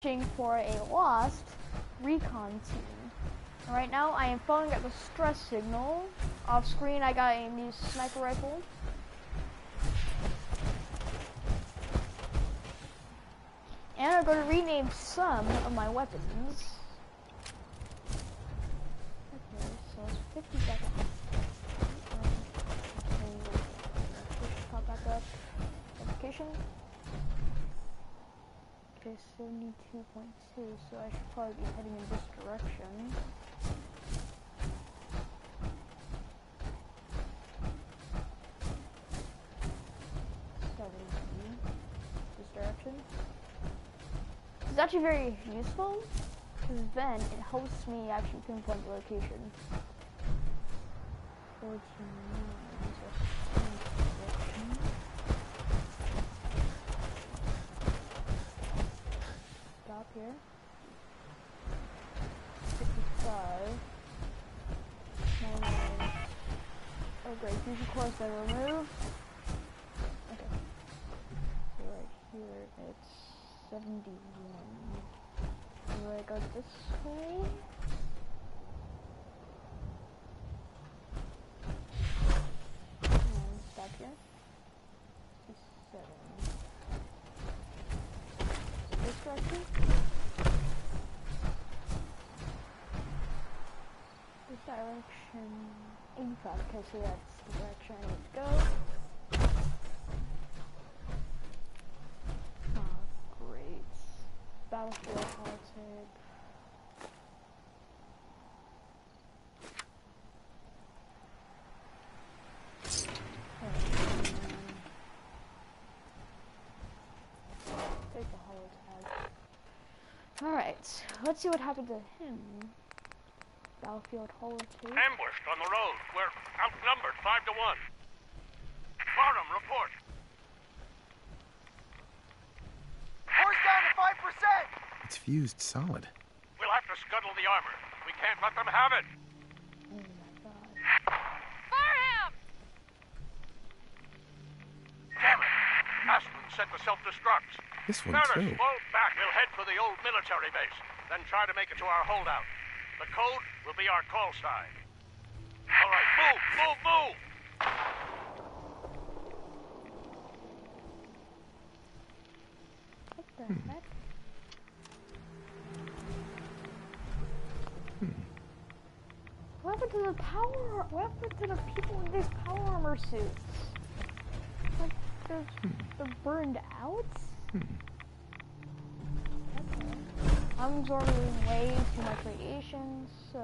searching for a lost recon team. Right now I am following up the stress signal. Off screen I got a new sniper rifle. And I'm going to rename some of my weapons. Okay, so it's 50 seconds. Pop back up. Notification. Okay, 72.2, so I should probably be heading in this direction. This direction. It's actually very useful, because then it helps me actually pinpoint the location. 49, stop here. 55. 99. Oh great, fusion course I removed. Okay. So right here it's 71. Do I go this way? And stop here. 57. This direction? This direction. 85. Okay, so that's the direction I need to go. Oh, great. Battlefield politics. Take the holo tag. Alright, let's see what happened to him. Battlefield holo 2. Ambushed on the road. We're outnumbered 5 to 1. Farnham, report. Force down to 5%! It's fused solid. We'll have to scuttle the armor. We can't let them have it. Oh my god. Farnham! Damn it. Aston set the self-destructs. This one Better too. slow back. We'll head for the old military base, then try to make it to our holdout. The code will be our call sign. All right, move, move, move! What the heck? What happened to the power? What happened to the people in these power armor suits? Like, they're burned out? Okay. I'm absorbing way too much radiation, so...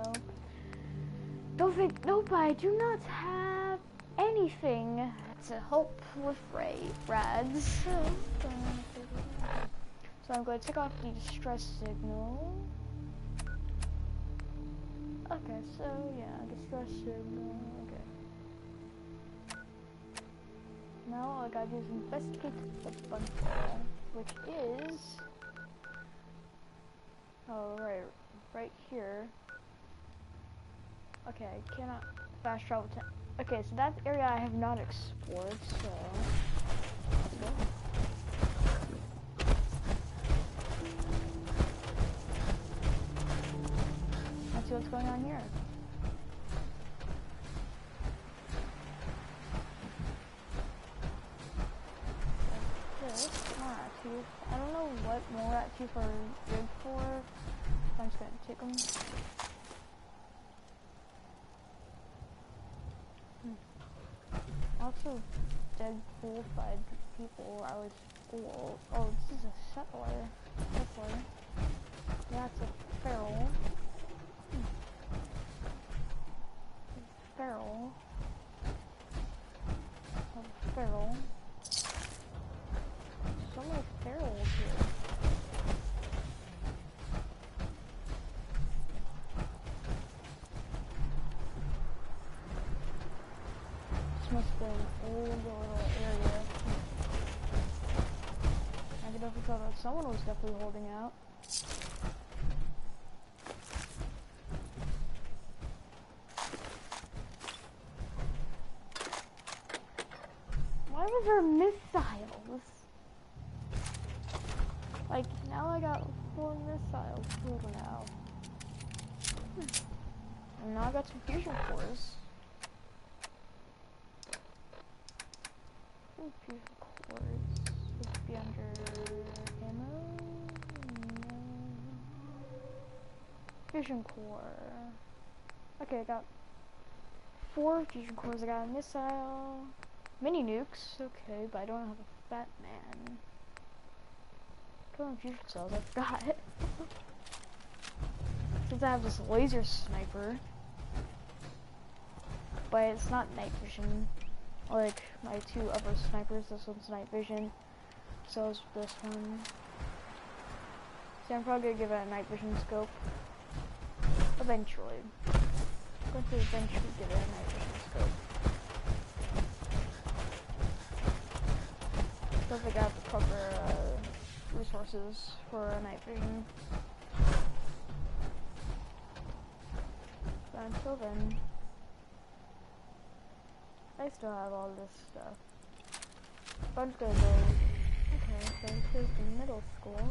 Nope, I do not have anything to help with rads. So I'm going to take off the distress signal. Okay, so yeah, distress signal, okay. Now all I gotta do is investigate the bunker, which is... Oh, right here. Okay, I cannot fast travel to... Okay, so that area I have not explored, so... Let's go. Let's see what's going on here. I don't know what more active are good for. I'm just gonna take them. Also, dead foolified people. I was fool. Oh, this is a settler. Yeah, it's a feral. Feral. Feral. So many ferals here. This must be an old little area. I could definitely tell that someone was definitely holding out. Why were there missiles? Like, now I got 4 little now. And now I got some fusion cores. Fusion cores would be under ammo. No. Fusion core. Okay, I got 4 fusion cores. I got a missile, mini nukes. Okay, but I don't have a fat man. Come on, fusion cells. I forgot. Since I have this laser sniper, but it's not night vision. Like my 2 other snipers, this one's night vision, so is this one. So I'm probably gonna give it a night vision scope. Eventually. I'm going to eventually give it a night vision scope. Don't think I have the proper resources for a night vision. But until then, I still have all this stuff. But I'm gonna go. Okay, so here's the middle school.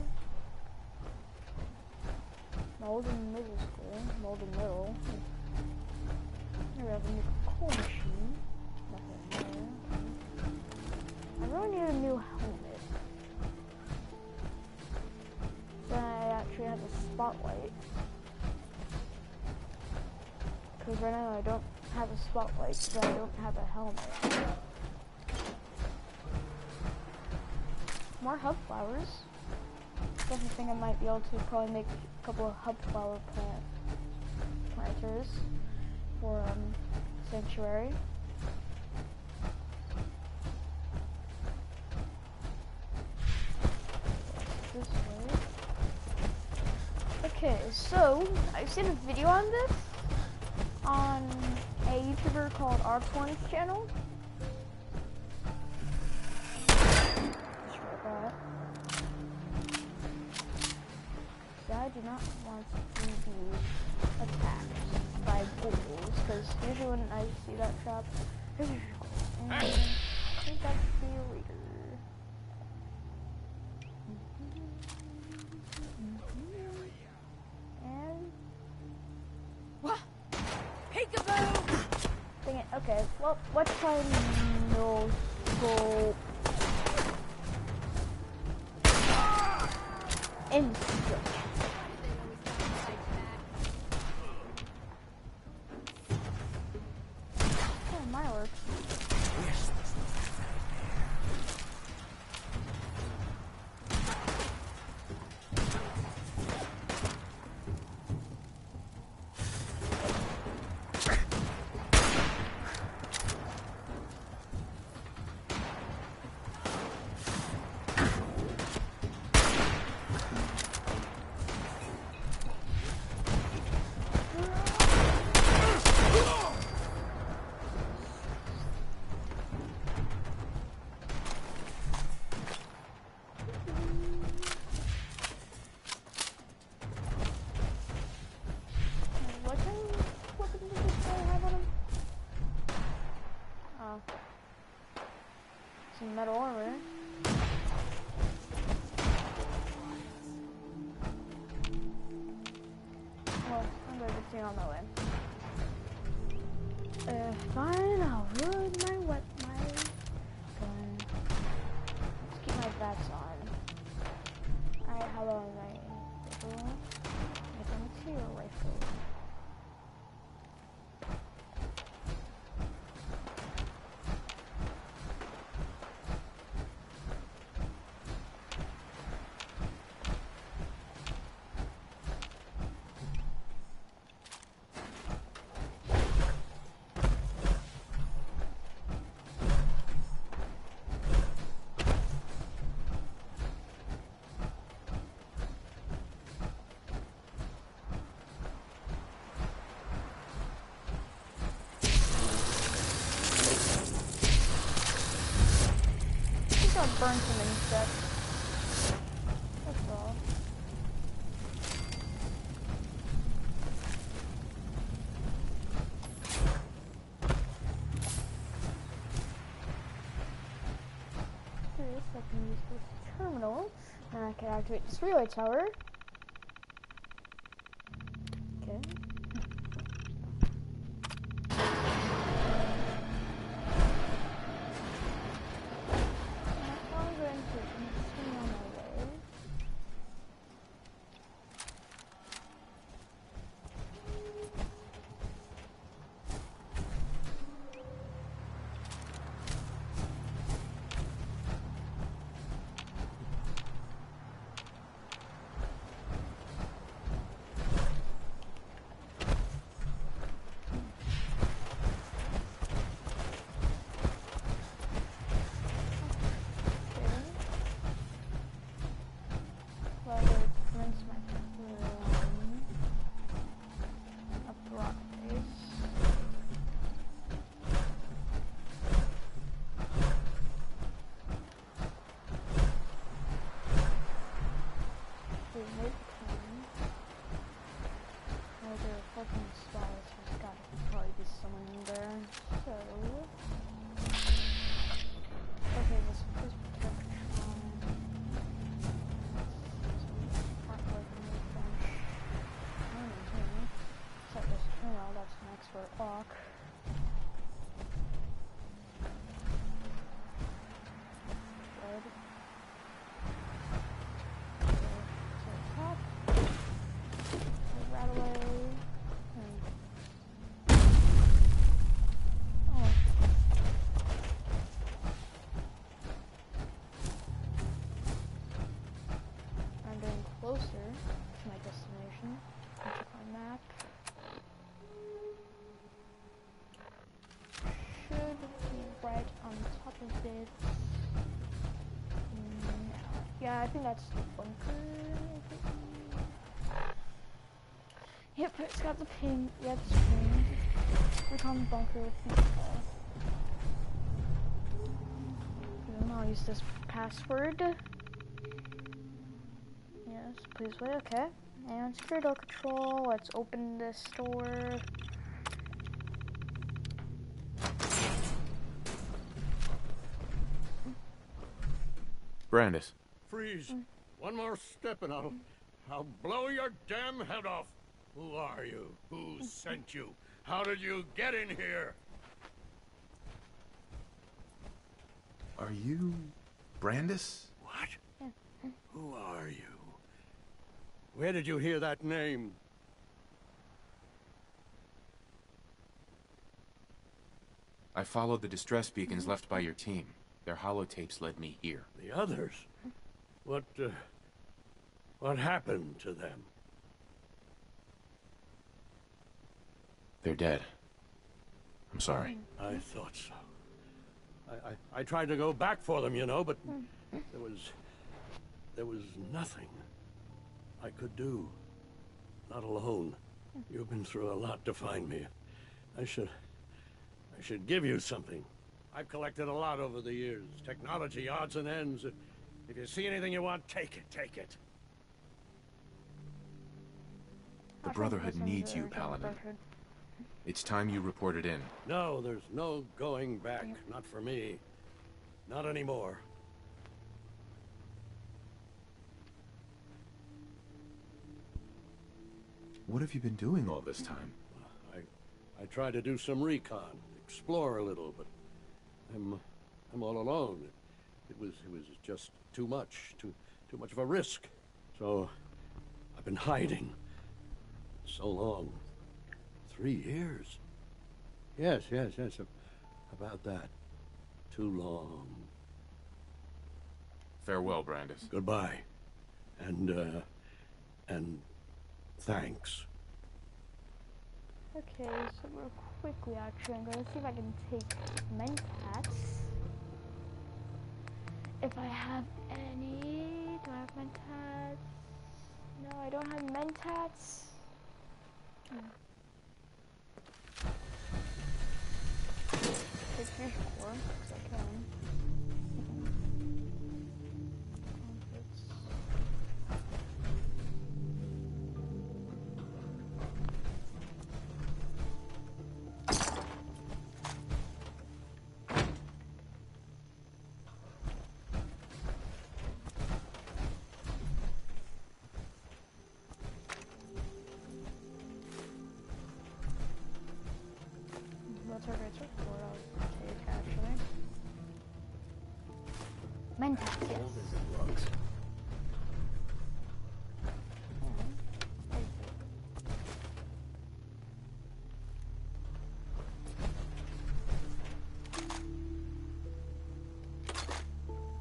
Malden Middle School. Malden Middle. Here we have a new coal machine. Nothing there. I really need a new helmet. Then I actually have a spotlight. Because right now I don't have a spotlight, so I don't have a helmet. More hub flowers. Definitely think I might be able to probably make a couple of hub flower planters for sanctuary. This way. Okay, so I've seen a video on this on a YouTuber called R20's channel. Destroy that. I do not want to be attacked by ghouls, because usually when I see that trap, there's usually ghouls. And I think that's the reader. And what? Peekaboo! dang it. Okay, well, let's try no scope. Instant. Oh, my work. Some metal armor. Well, I'm going to see on my way. Fine, I'll ruin my gun. Let's keep my bats on. I have on my rifle. My material rifle. Burn some insects. That's all. I can use this terminal, and I can activate this relay tower. to my destination. Check my map. Should be right on top of it. No. Yeah, I think that's the bunker. Yep, it's got the ping. Yep, it's pinged. Recon bunker with people. I'll use this password. Yes, please wait, okay. And secure door control, let's open this door. Brandis. Freeze. One more step and I'll blow your damn head off. Who are you? Who sent you? How did you get in here? Are you... Brandis? What? Who are you? Where did you hear that name? I followed the distress beacons left by your team. Their holotapes led me here. The others? What happened to them? They're dead. I'm sorry. I thought so. I tried to go back for them, you know, but there was nothing I could do. Not alone. You've been through a lot to find me. I should give you something. I've collected a lot over the years. Technology, odds and ends. If you see anything you want, take it, take it. The Brotherhood needs you, Paladin. It's time you reported in. No, there's no going back. Not for me. Not anymore. What have you been doing all this time? I tried to do some recon, explore a little, but I'm all alone. It was just too much of a risk. So I've been hiding so long. 3 years. Yes, about that. Too long. Farewell, Brandis. Goodbye. And thanks. Okay, so real quickly actually, I'm gonna see if I can take mentats. If I have any, do I have mentats? No, I don't have mentats. Take 3 core, because I can. Mentats, yes.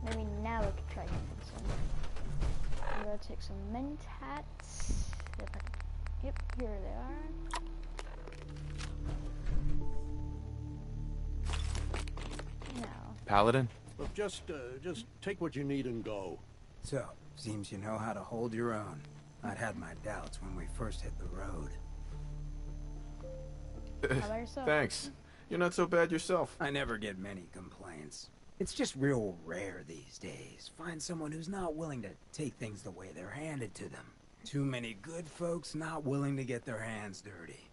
Maybe now we could try to get some. I'm gonna take some mentats. Yep, here they are. Now. Paladin? Look, just take what you need and go. So, seems you know how to hold your own. I'd had my doubts when we first hit the road. How about yourself? Thanks. You're not so bad yourself. I never get many complaints. It's just real rare these days. Find someone who's not willing to take things the way they're handed to them. Too many good folks not willing to get their hands dirty.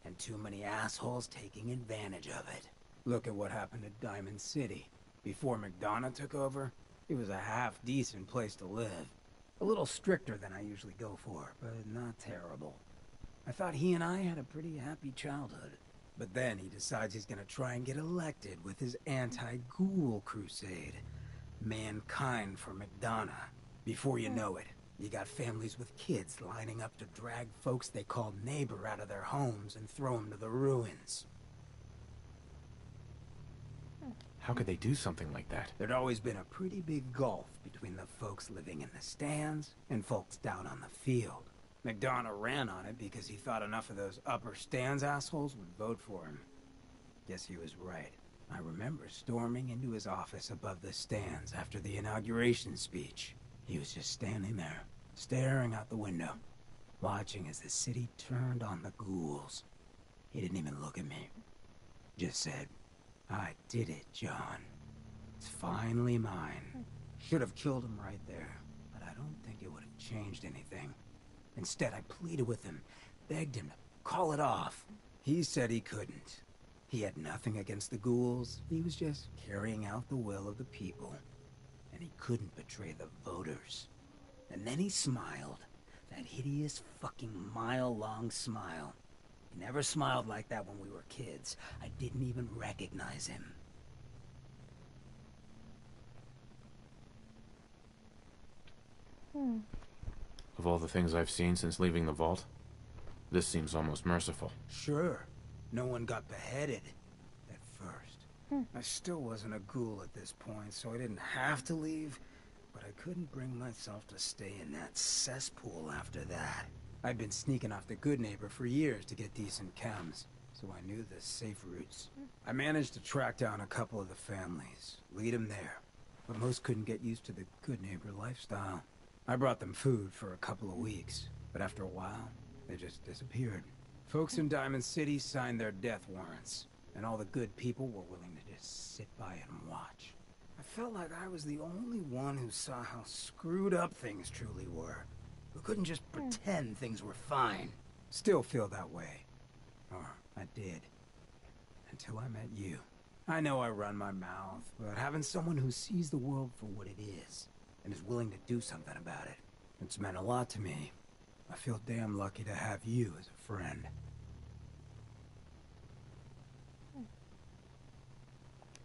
And too many assholes taking advantage of it. Look at what happened at Diamond City. Before McDonough took over, it was a half-decent place to live. A little stricter than I usually go for, but not terrible. I thought he and I had a pretty happy childhood. But then he decides he's gonna try and get elected with his anti-ghoul crusade. Mankind for McDonough. Before you know it, you got families with kids lining up to drag folks they called neighbor out of their homes and throw them to the ruins. How could they do something like that? There'd always been a pretty big gulf between the folks living in the stands and folks down on the field. McDonough ran on it because he thought enough of those upper stands assholes would vote for him. Guess he was right. I remember storming into his office above the stands after the inauguration speech. He was just standing there, staring out the window, watching as the city turned on the ghouls. He didn't even look at me. Just said, "I did it, John. It's finally mine." Should have killed him right there, but I don't think it would have changed anything. Instead, I pleaded with him, begged him to call it off. He said he couldn't. He had nothing against the ghouls. He was just carrying out the will of the people. And he couldn't betray the voters. And then he smiled. That hideous fucking mile-long smile. He never smiled like that when we were kids. I didn't even recognize him. Of all the things I've seen since leaving the vault, this seems almost merciful. Sure. No one got beheaded at first. I still wasn't a ghoul at this point, so I didn't have to leave, but I couldn't bring myself to stay in that cesspool after that. I'd been sneaking off the Good Neighbor for years to get decent chems, so I knew the safe routes. I managed to track down a couple of the families, lead them there, but most couldn't get used to the Good Neighbor lifestyle. I brought them food for a couple of weeks, but after a while, they just disappeared. Folks in Diamond City signed their death warrants, and all the good people were willing to just sit by and watch. I felt like I was the only one who saw how screwed up things truly were, who couldn't just pretend things were fine. Still feel that way. Or I did. Until I met you. I know I run my mouth, but having someone who sees the world for what it is, and is willing to do something about it, it's meant a lot to me. I feel damn lucky to have you as a friend.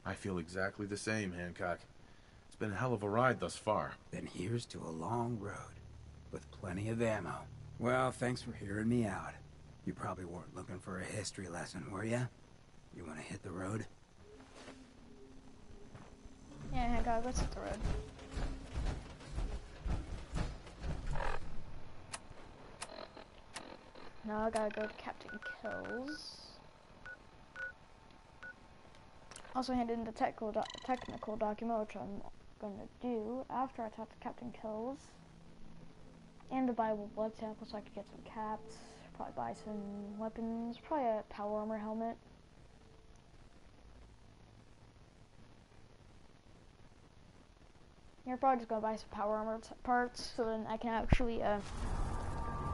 I feel exactly the same, Hancock. It's been a hell of a ride thus far. Then here's to a long road, with plenty of ammo. Well, thanks for hearing me out. You probably weren't looking for a history lesson, were ya? You want to hit the road? Yeah, Hancock, let's hit the road. Now I gotta go to Captain Kills. Also handed in the technical document, which I'm gonna do after I talk to Captain Kills. And the Bible blood sample, so I could get some caps, probably buy some weapons, probably a power armor helmet. You're probably just gonna buy some power armor parts, so then I can actually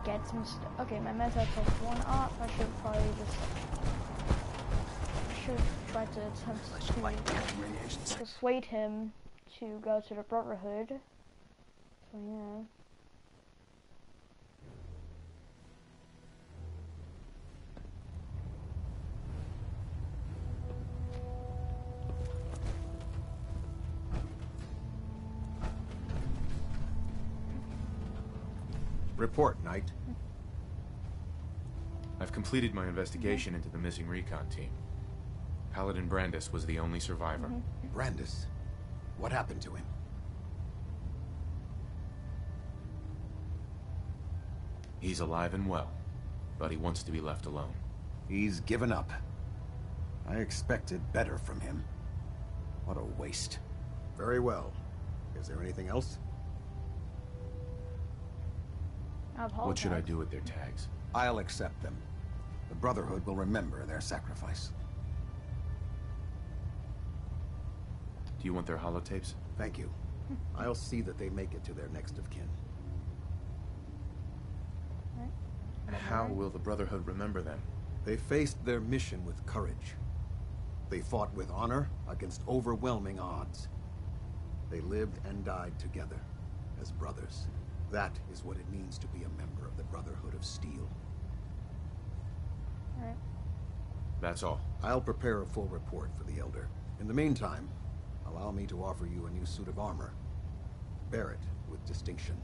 get some stuff. Okay, my meds have plus 1 up. I should probably try to attempt to persuade him to go to the Brotherhood. So yeah. Report, Knight. I've completed my investigation into the missing recon team. Paladin Brandis was the only survivor. Brandis? What happened to him? He's alive and well, but he wants to be left alone. He's given up. I expected better from him. What a waste. Very well. Is there anything else? What should I do with their tags? I'll accept them. The Brotherhood will remember their sacrifice. Do you want their holotapes? Thank you. I'll see that they make it to their next of kin. How will the Brotherhood remember them? They faced their mission with courage. They fought with honor against overwhelming odds. They lived and died together as brothers. That is what it means to be a member of the Brotherhood of Steel. Alright. That's all. I'll prepare a full report for the Elder. In the meantime, allow me to offer you a new suit of armor. Bear it with distinction.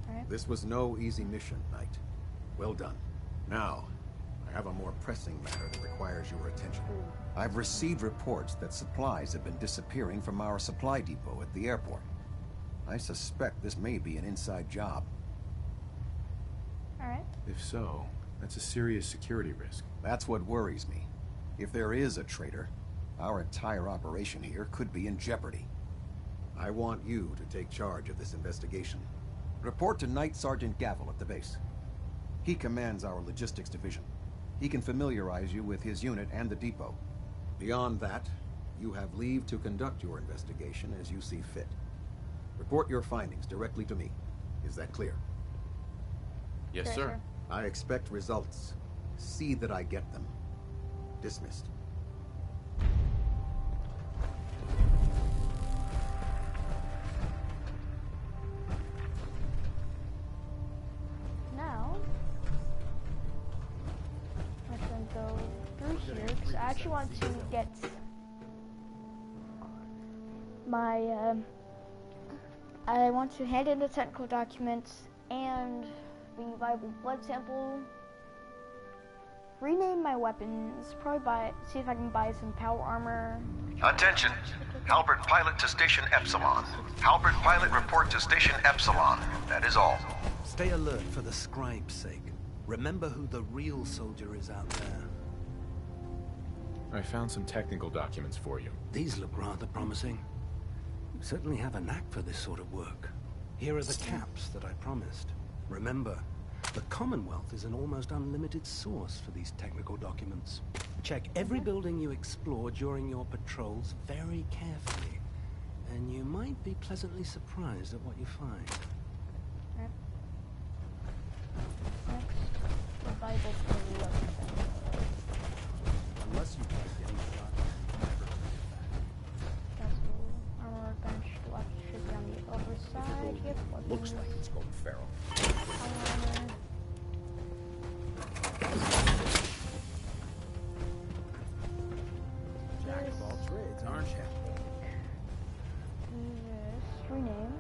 Alright. This was no easy mission, Knight. Well done. Now, I have a more pressing matter that requires your attention. I've received reports that supplies have been disappearing from our supply depot at the airport. I suspect this may be an inside job. Alright. If so, that's a serious security risk. That's what worries me. If there is a traitor, our entire operation here could be in jeopardy. I want you to take charge of this investigation. Report to Night Sergeant Gavel at the base. He commands our logistics division. He can familiarize you with his unit and the depot. Beyond that, you have leave to conduct your investigation as you see fit. Report your findings directly to me. Is that clear? Yes, Sure, sir. sir. I expect results. See that I get them. Dismissed. Now, I'm gonna go through here because I actually want to get my, I want to hand in the technical documents and the viable blood sample, rename my weapons, probably see if I can buy some power armor. Attention. Halbert Pilot to Station Epsilon. Halbert Pilot report to Station Epsilon. That is all. Stay alert for the scribe's sake. Remember who the real soldier is out there. I found some technical documents for you. These look rather promising. You certainly have a knack for this sort of work. Here are the caps that I promised. Remember, the Commonwealth is an almost unlimited source for these technical documents. Check every building you explore during your patrols very carefully, and you might be pleasantly surprised at what you find. Right. Next, the Bible for weapons. Unless you can get any shot, never bring it back. That's cool. Armor bench left should be on the other side. Yep. Looks like it's going feral. Armor. Jack of all trades, aren't you? This rename.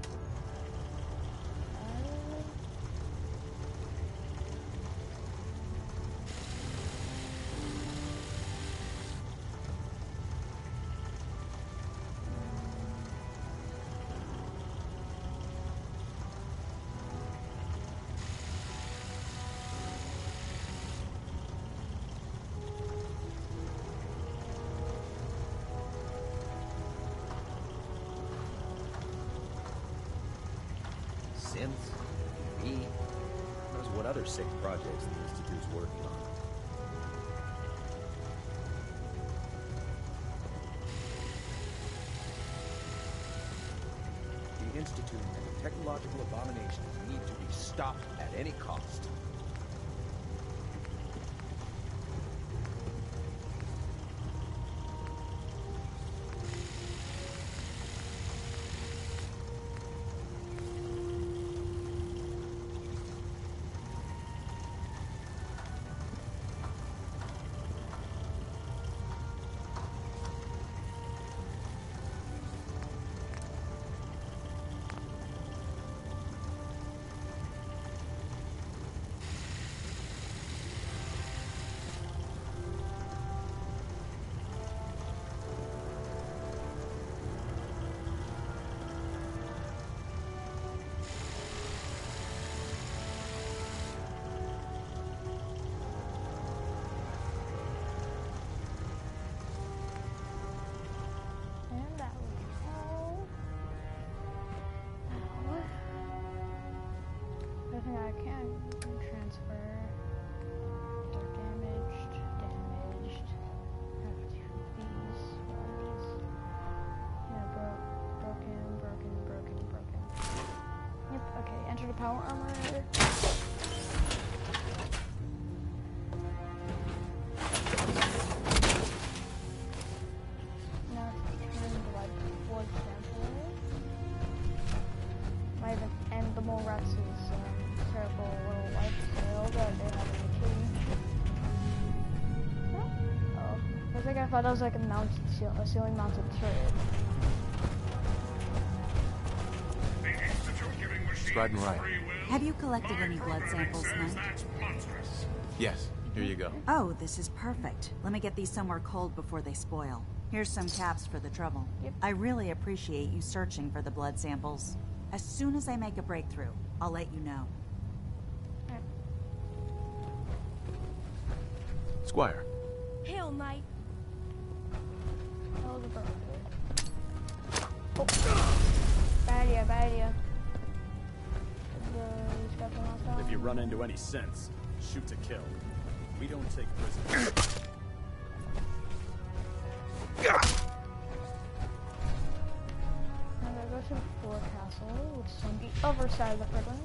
Synth, V, knows what other sick projects the Institute's working on. The Institute and the technological abominations need to be stopped at any cost. I can transfer. Damaged. Have two of these. One of these. Yeah, broken. Yep, okay. Enter the power armor. Now it's turn the light blood sample. And the mole rats is terrible little life snail that they have in the cage. No? Oh. I was like, I thought that was like a ceiling mounted turret. Scribe and Riot. Have you collected any blood samples, Knight? Yes, here you go. Oh, this is perfect. Let me get these somewhere cold before they spoil. Here's some caps for the trouble. Yep. I really appreciate you searching for the blood samples. As soon as I make a breakthrough, I'll let you know. Squire. Hail, Knight. That was a burn. Oh. Bad idea, bad idea. If you run into any sense, shoot to kill. We don't take prisoners. I'm gonna go to the forecastle, which is on the other side of the prison.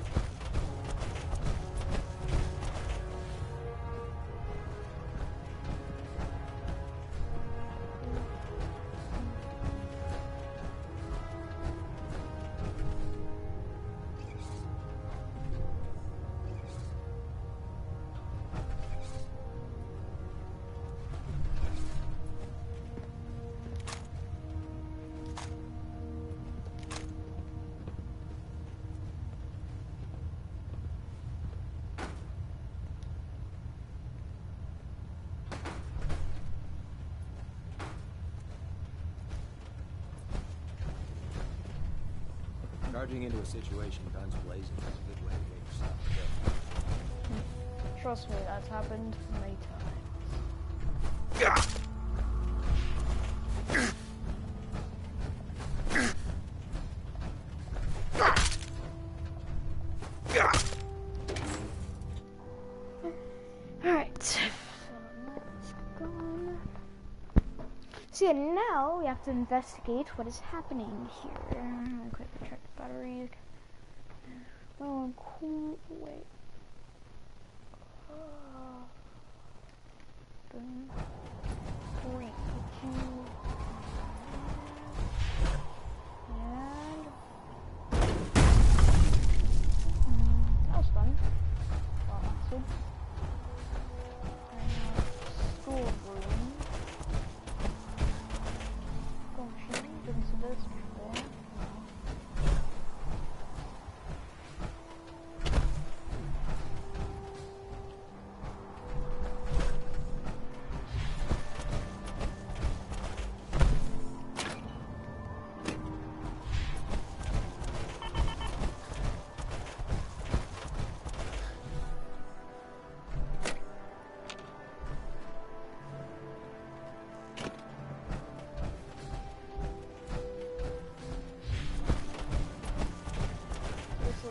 Charging into a situation guns blazing is a good way to get yourself killed. Trust me, that's happened many times. Alright, so that's gone. So yeah, now we have to investigate what is happening here. I'm gonna quickly check the batteries. Oh, cool. Wait. Boom. 3, 2, and that was fun. Well, acid. Schoolroom. Oh, shit, didn't see this before.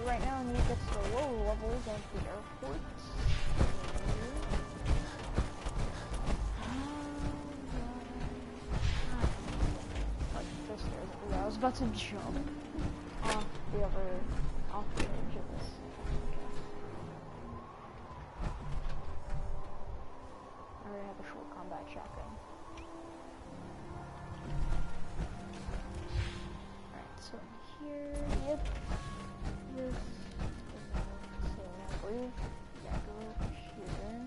Right now, I need to get to the lower levels of the airport. Like the stairs. Yeah, I was about to jump off the edge of this. I already have a short combat shotgun. Alright, so here, yep. This, so I believe, yeah, go here.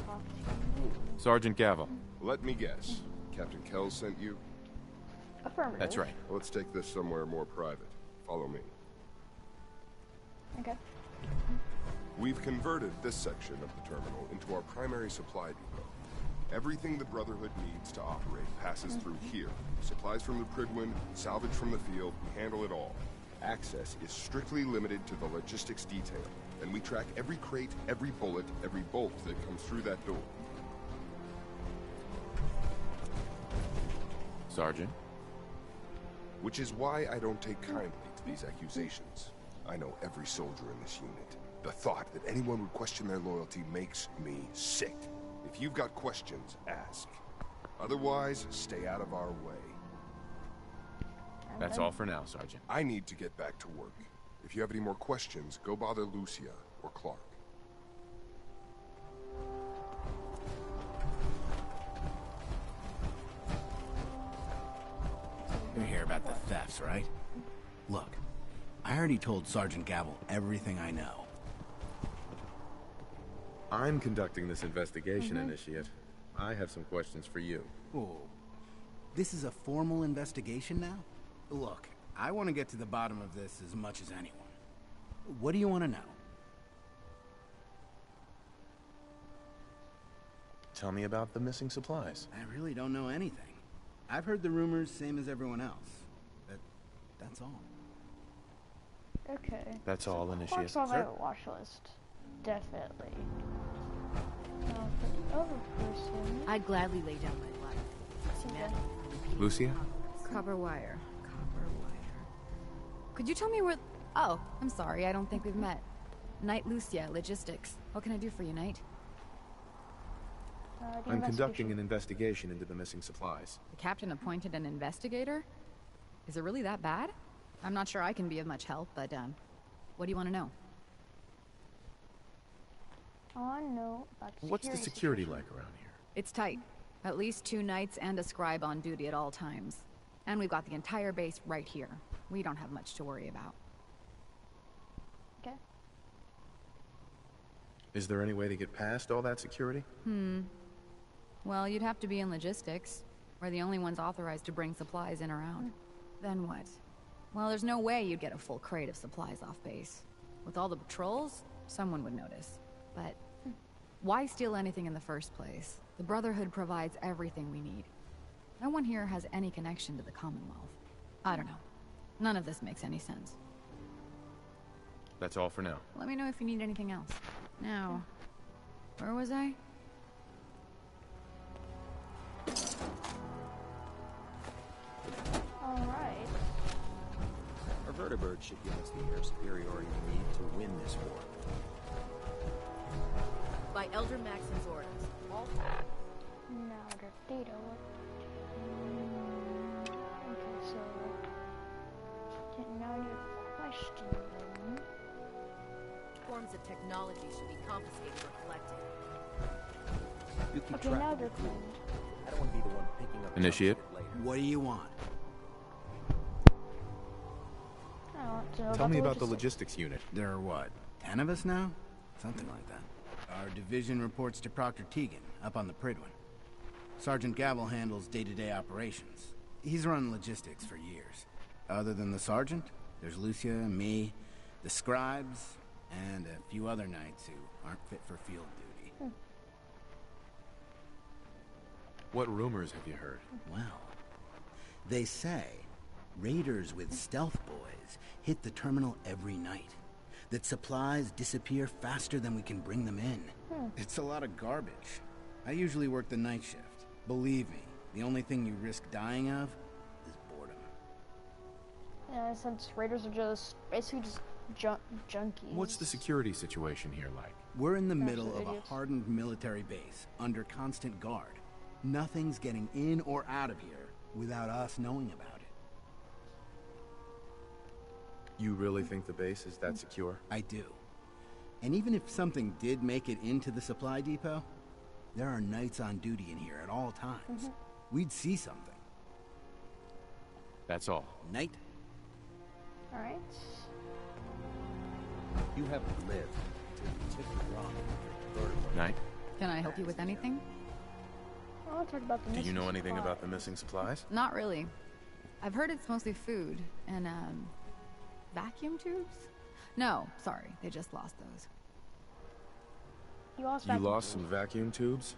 Talk to you. Sergeant Gavel. Let me guess. Captain Kells sent you? Affirmative. That's right. Let's take this somewhere more private. Follow me. Okay. We've converted this section of the terminal into our primary supply depot. Everything the Brotherhood needs to operate passes through here. Supplies from the Prydwen, salvage from the field, we handle it all. Access is strictly limited to the logistics detail, and we track every crate, every bullet, every bolt that comes through that door. Sergeant? Which is why I don't take kindly to these accusations. I know every soldier in this unit. The thought that anyone would question their loyalty makes me sick. If you've got questions, ask. Otherwise, stay out of our way. That's all for now, Sergeant. I need to get back to work. If you have any more questions, go bother Lucia or Clark. You're here about the thefts, right? Look, I already told Sergeant Gavel everything I know. I'm conducting this investigation, Initiate. I have some questions for you. Oh, this is a formal investigation now? Look, I want to get to the bottom of this as much as anyone. What do you want to know? Tell me about the missing supplies. I really don't know anything. I've heard the rumors, same as everyone else. That's all. Okay. That's all, Initiate. Clark's on my watch list. Definitely. Now for the other person. I'd gladly lay down my life. Okay. Lucia? Copper wire. Copper wire. Could you tell me where... Oh, I'm sorry. I don't think we've met. Knight Lucia, Logistics. What can I do for you, Knight? I'm conducting an investigation into the missing supplies. The captain appointed an investigator? Is it really that bad? I'm not sure I can be of much help, but, what do you want to know? I want to know about the What's the security like around here? It's tight. At least 2 knights and a scribe on duty at all times. And we've got the entire base right here. We don't have much to worry about. Okay. Is there any way to get past all that security? Well, you'd have to be in logistics. We're the only ones authorized to bring supplies in or out. Then what? Well, there's no way you'd get a full crate of supplies off base. With all the patrols, someone would notice. But why steal anything in the first place? The Brotherhood provides everything we need. No one here has any connection to the Commonwealth. I don't know. None of this makes any sense. That's all for now. Let me know if you need anything else. Now, where was I? Alright. Our vertibird should give us the air superiority we need to win this war. By Elder Maxon's orders. All Now the data. Okay, so now your question then. forms of technology should be confiscated or collected. You keep Okay, track now of they're your cleaned. I don't want to be the one picking up Initiate. junk shit later. What do you want? I want to know Tell me about the logistics. logistics unit. There are what, 10 of us now? Something like that. Our division reports to Proctor Teagan, up on the Pridwin. Sergeant Gavel handles day-to-day operations. He's run logistics for years. Other than the sergeant, there's Lucia, me, the scribes, and a few other knights who aren't fit for field duty. What rumors have you heard? Well, they say raiders with stealth boys hit the terminal every night. That supplies disappear faster than we can bring them in. It's a lot of garbage. I usually work the night shift. Believe me, the only thing you risk dying of is boredom. Yeah, since raiders are just basically just junkies. What's the security situation here like? We're in the Bunch middle of of a idiots. hardened military base, under constant guard. Nothing's getting in or out of here without us knowing about it. You really think the base is that secure? I do. And even if something did make it into the supply depot, there are knights on duty in here at all times. We'd see something. That's all. Knight? Alright. You haven't lived until you tip the rock. Vertibird. Knight, Can I help you with anything? I want to talk about the do you missing know anything about the supplies. missing supplies? Not really. I've heard it's mostly food and, vacuum tubes? No, sorry, they just lost those. You lost You vacuum lost some tubes. vacuum tubes?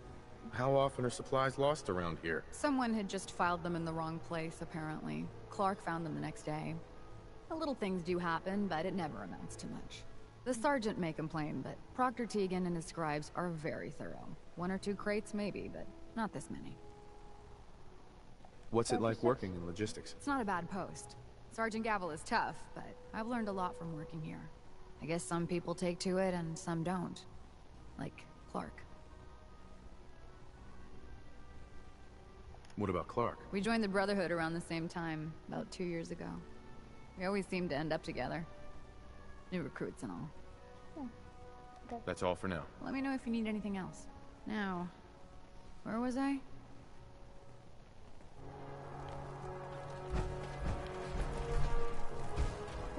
How often are supplies lost around here? Someone had just filed them in the wrong place, apparently. Clark found them the next day. The little things do happen, but it never amounts to much. The sergeant may complain, but Proctor Teagan and his scribes are very thorough. 1 or 2 crates, maybe, but not this many. What's it like working in logistics? It's not a bad post. Sergeant Gavel is tough, but I've learned a lot from working here. I guess some people take to it and some don't. Like Clark. What about Clark? We joined the Brotherhood around the same time, about 2 years ago. We always seem to end up together. New recruits and all. That's all for now. Let me know if you need anything else. Now, where was I?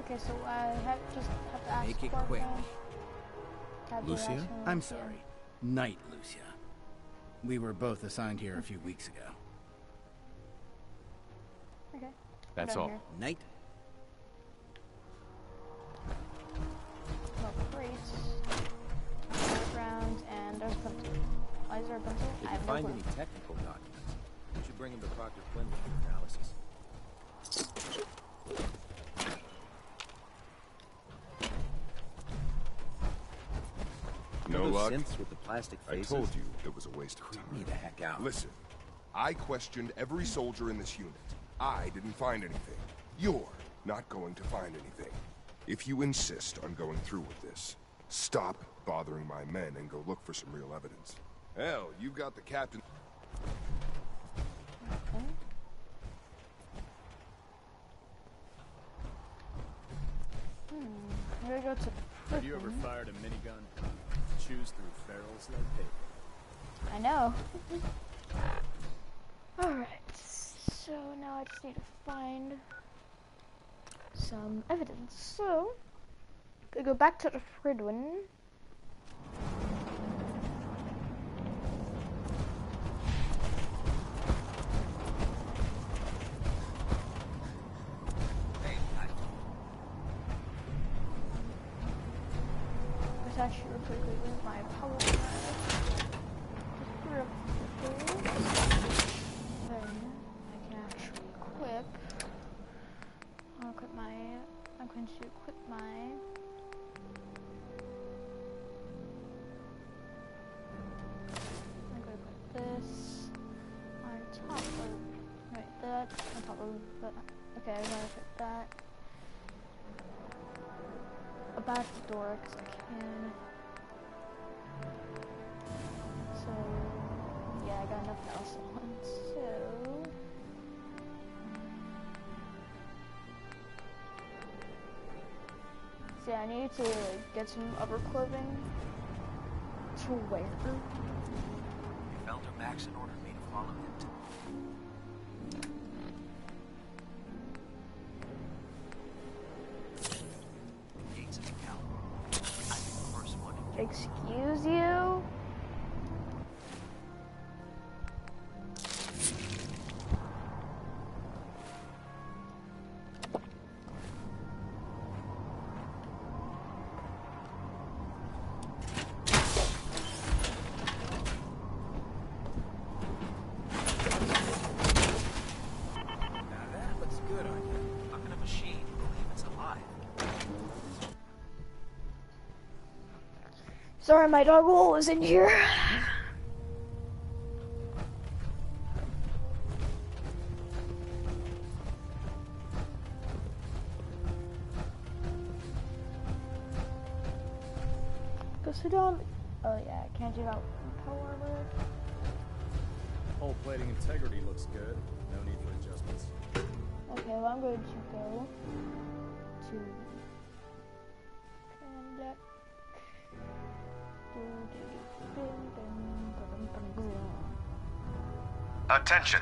Okay, so I have to ask Make it Clark quick. now. Have to Lucia? ask him, I'm yeah. sorry. Knight Lucia. We were both assigned here a few weeks ago. Okay. That's Down all. here. Knight? No crates. Rounds, and there's a pencil. Why is there a pencil? If I you have no find clue. any technical documents, you should bring them to Proctor Quinlan for analysis. No those luck? synths with the plastic I faces? told you it was a waste of time. Me the heck out. Listen, I questioned every soldier in this unit. I didn't find anything. You're not going to find anything. If you insist on going through with this, stop bothering my men and go look for some real evidence. Hell, you've got the captain... Okay. I'm gonna go to the Have you ever fired a minigun? Choose through barrels like paper. I know. Alright, so now I just need to find some evidence. So, gonna go back to the Fridwin. Let's actually real quickly with my power plant. Just real quickly. Then I can actually equip. I'm going to equip my I'm going to put this on top of that on top of that. Okay, I'm gonna put that about the door because I can. So yeah, I got nothing else on. So I need to get some other clothing to wear. Elder Maxon ordered me to follow him to... Gates of the Calvary. I'm the first one to... Excuse you? Sorry, my dog Will was in here. Go sit down. Oh yeah, I can't do that power armor. Hull plating integrity looks good. No need for adjustments. Okay, well I'm going to go to command deck. Attention.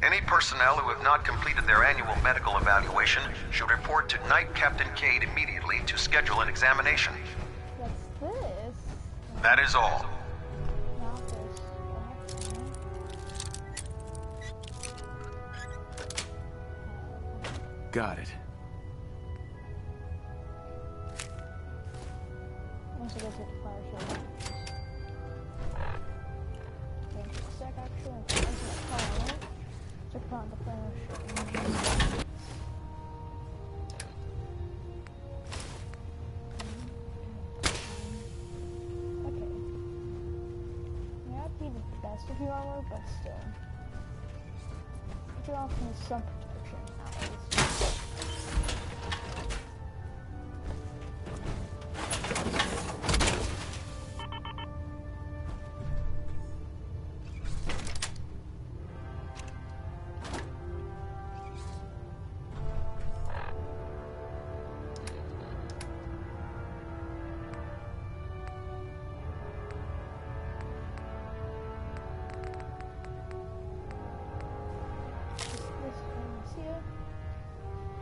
Any personnel who have not completed their annual medical evaluation should report to Night Captain Cade immediately to schedule an examination. What's this? That is all. Not this. Got it. Once I get to the fire show. Wait a sec, actually. I'm going to the fire. Check on the fire show. Okay. May not be the best of your armor, but still. It offers me some protection, at least.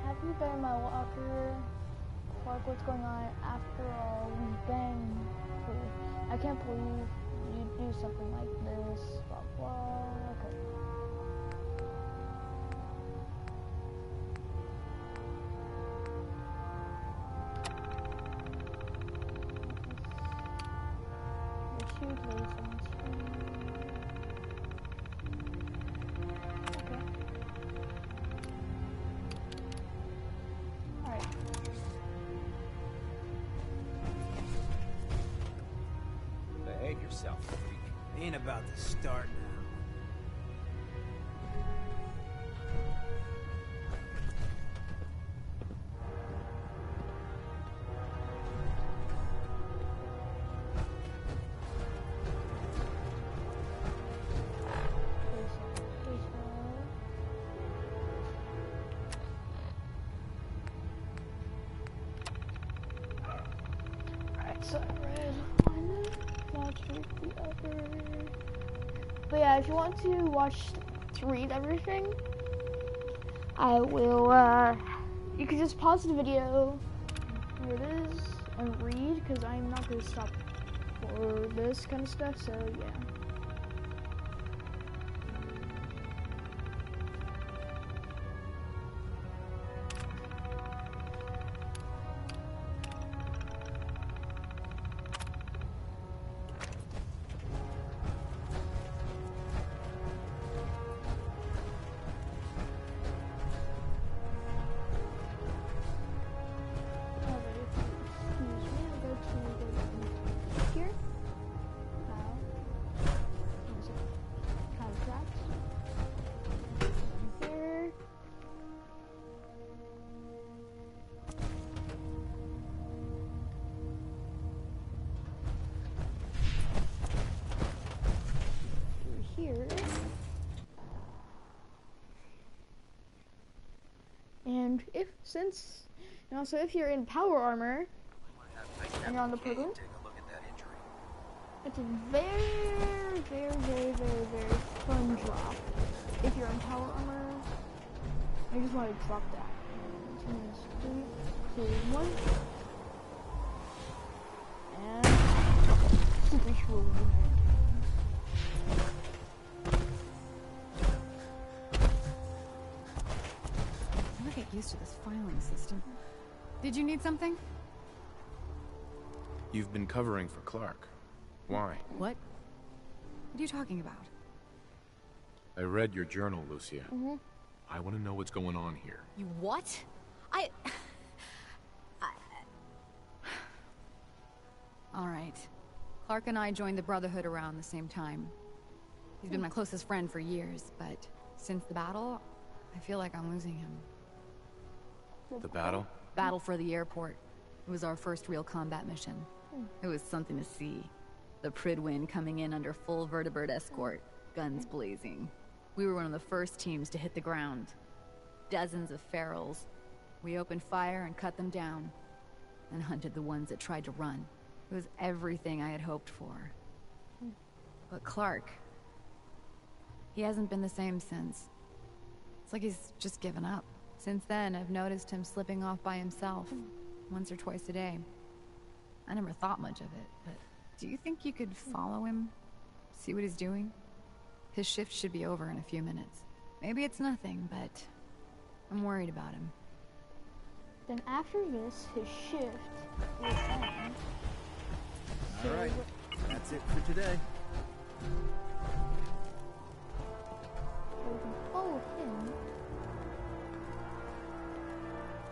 Have you been in my locker? Clark, what's going on? After all, we've been through. I can't believe you do something like this. Blah blah. Okay. You're too late. about to start now. So I read one, watch the other. But yeah, if you want to read everything, I will, you can just pause the video, here it is, and read, because I'm not going to stop for this kind of stuff, so yeah. And so if you're in power armor and you're on the program, it's a very, very, very, very, very fun drop. If you're in power armor, I just want to drop that. 3, 2, 1, and super cool. Get used to this filing system. Did you need something? You've been covering for Clark. Why? What? What are you talking about? I read your journal, Lucia. Mm-hmm. I want to know what's going on here. You what? All right. Clark and I joined the Brotherhood around the same time. He's been my closest friend for years, but since the battle, I feel like I'm losing him. The battle? Battle for the airport. It was our first real combat mission. It was something to see. The Pridwin coming in under full vertebrate escort, guns blazing. We were one of the first teams to hit the ground. Dozens of ferals. We opened fire and cut them down, and hunted the ones that tried to run. It was everything I had hoped for. But Clark, he hasn't been the same since. It's like he's just given up. Since then, I've noticed him slipping off by himself, once or twice a day. I never thought much of it, but do you think you could follow him? See what he's doing? His shift should be over in a few minutes. Maybe it's nothing, but I'm worried about him. Then after this, his shift will end. Alright, that's it for today. We can follow him.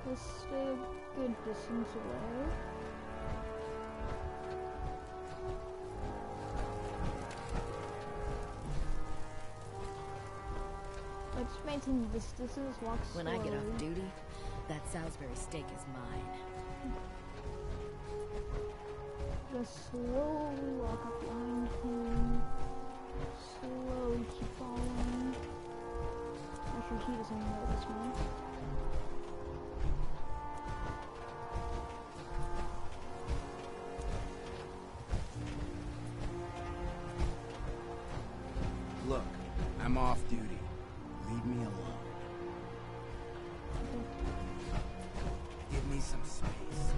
Let's stay a good distance away. Let's maintain this distance, walk slowly. When I get off duty, that Salisbury steak is mine. Just slowly walk up behind him. Slowly keep following. Make sure he doesn't notice me. Look, I'm off duty. Leave me alone. Give me some space.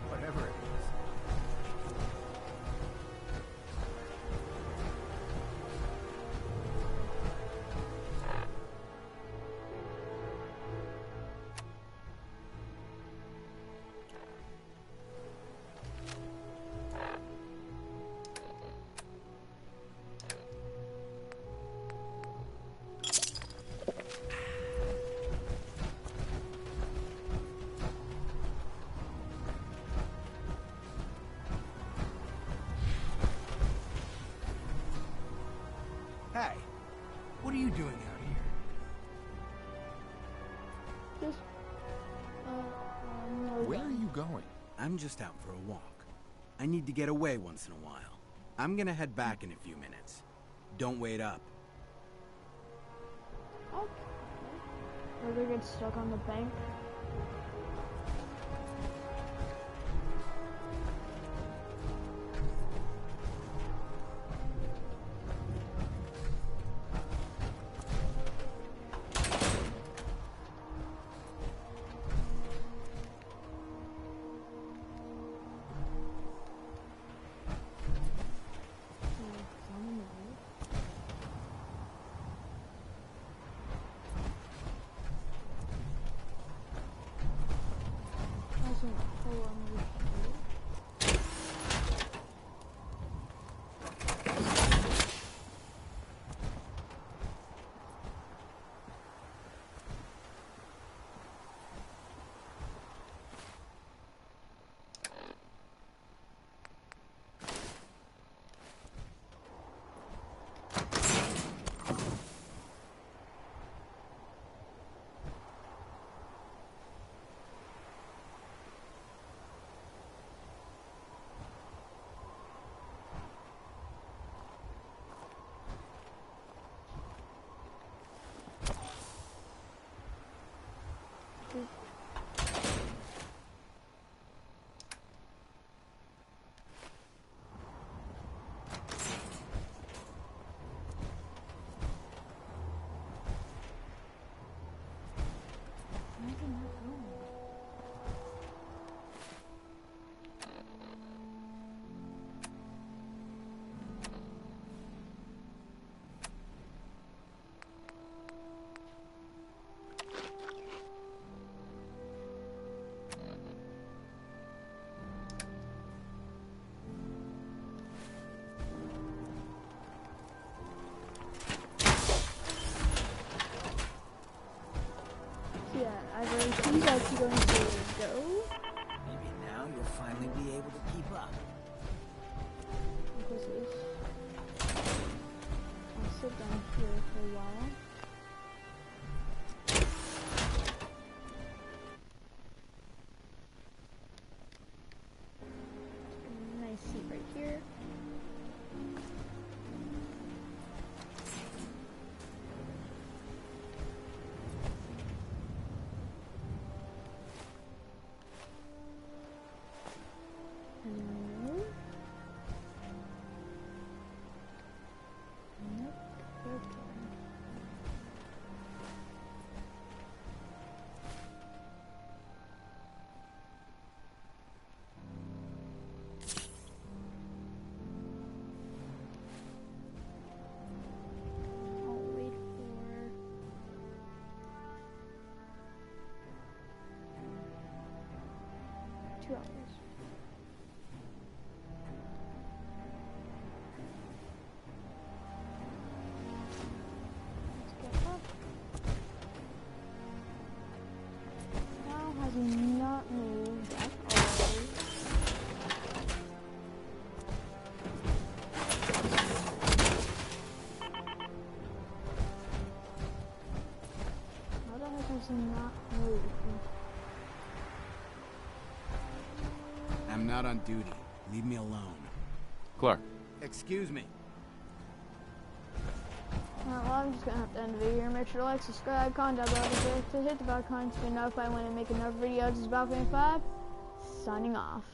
Whatever it is, going? I'm just out for a walk. I need to get away once in a while. I'm gonna head back in a few minutes. Don't wait up. Okay. Or they get stuck on the bank. He's actually going to go. Maybe now you'll finally be able to keep up. Of course it is. I'll sit down here for a while. Nice seat right here. Not moved at all. How the heck has he not moved? I'm not on duty. Leave me alone. Clark. Excuse me. Alright, well, I'm just gonna have to end the video here. Make sure to like, subscribe, comment down below to hit the bell icon to be notified when I make another video. This is Battle 5, signing off.